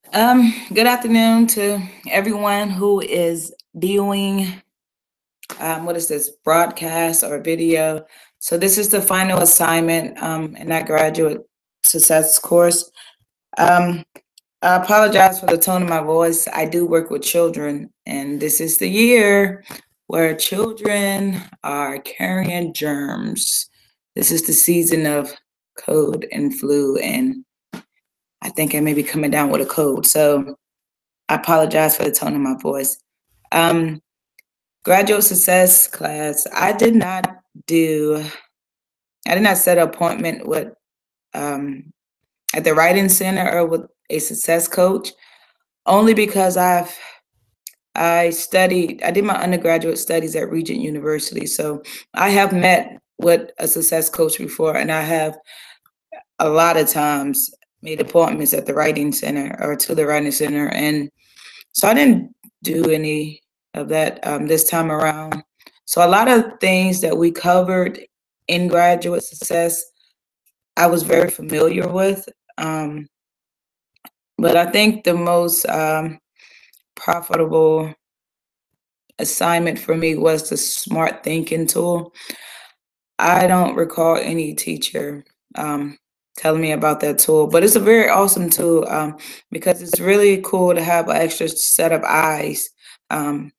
Good afternoon to everyone who is viewing, what is this, broadcast or video. So this is the final assignment in that graduate success course. Um, I apologize for the tone of my voice. I do work with children, and this is the year where children are carrying germs. This is the season of cold and flu, and I think I may be coming down with a cold. So I apologize for the tone of my voice. Um, Graduate success class. Do. I did not set an appointment with um, at the writing center or with a success coach. Only because I studied. I did my undergraduate studies at Regent University, so I have met with a success coach before, and I have a lot of times made appointments at the writing center or to the writing center, and so I didn't do any of that this time around. So a lot of things that we covered in graduate success, I was very familiar with. Um, but I think the most profitable assignment for me was the smart thinking tool. I don't recall any teacher um, telling me about that tool, but it's a very awesome tool because it's really cool to have an extra set of eyes. Um,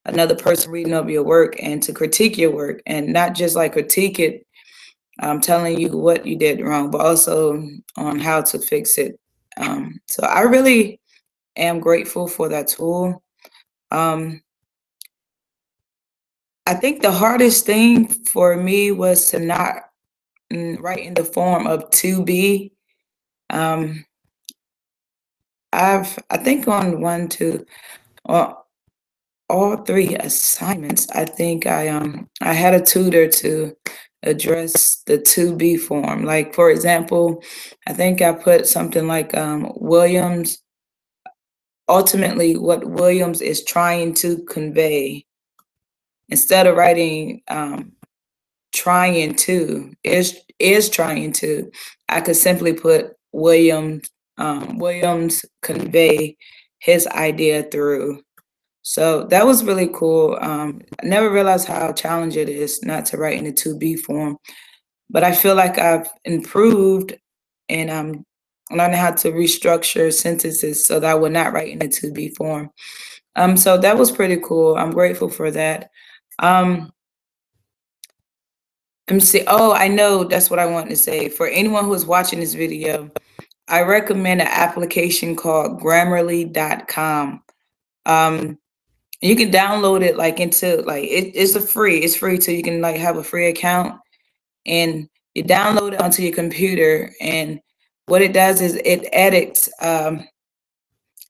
Another person reading over your work and to critique your work and not just like critique it, telling you what you did wrong, but also on how to fix it. So I really am grateful for that tool. Um, I think the hardest thing for me was to not write in the form of to be. Um, I think on one, two, uh, all three assignments, I think I had a tutor to address the to be form. Like for example, I think I put something like Williams. Ultimately, what Williams is trying to convey, instead of writing trying to is trying to, I could simply put Williams convey his idea through. So that was really cool. I never realized how challenging it is not to write in the to be form, but I feel like I've improved and I'm learning how to restructure sentences so that I would not write in the to be form. So that was pretty cool. I'm grateful for that. Um, Let me see. Oh, I know that's what I wanted to say. For anyone who is watching this video, I recommend an application called Grammarly.com. Um, you can download it like into like it's free so you can like have a free account and you download it onto your computer, and what it does is it edits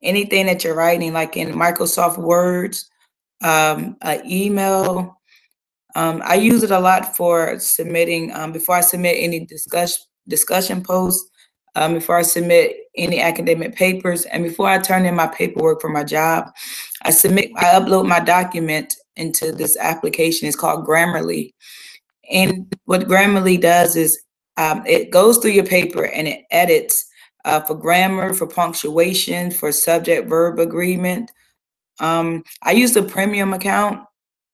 anything that you're writing like in Microsoft Words, an email. I use it a lot for submitting before I submit any discussion posts, before I submit any academic papers, and before I turn in my paperwork for my job. I upload my document into this application. It's called Grammarly, and what Grammarly does is it goes through your paper and it edits for grammar, for punctuation, for subject verb agreement. I use the premium account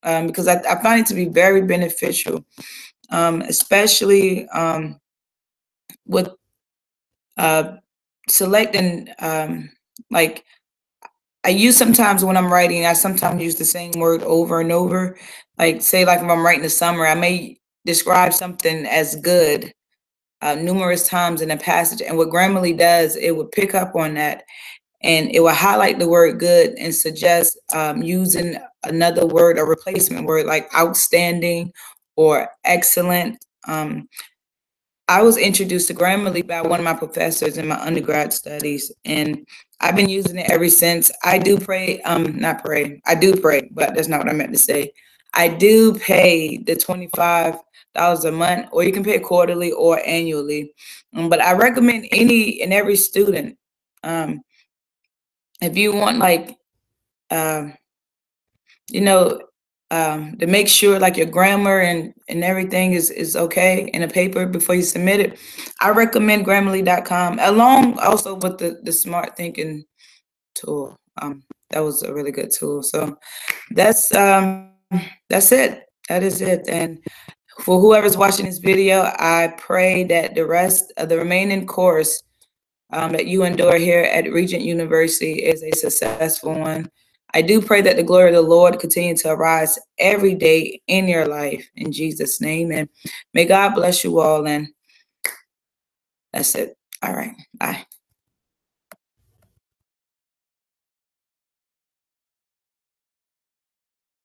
because I find it to be very beneficial, especially with uh, selecting like I use sometimes when I'm writing, I sometimes use the same word over and over. Like say like if I'm writing a summary, I may describe something as good numerous times in a passage. And what Grammarly does, it would pick up on that and it will highlight the word good and suggest using another word or replacement word like outstanding or excellent. I was introduced to Grammarly by one of my professors in my undergrad studies, and I've been using it ever since. I do pray, not pray, I do pray, but that's not what I meant to say. I do pay the $25 a month, or you can pay quarterly or annually. But I recommend any and every student, um, if you want, like, um, you know, to make sure like your grammar and everything is okay in a paper before you submit it, I recommend Grammarly.com along also with the Smart Thinking tool. That was a really good tool. So that's it. That is it. And for whoever's watching this video, I pray that the rest of the remaining course that you endure here at Regent University is a successful one. I do pray that the glory of the Lord continue to arise every day in your life in Jesus' name. And may God bless you all. And that's it. All right. Bye.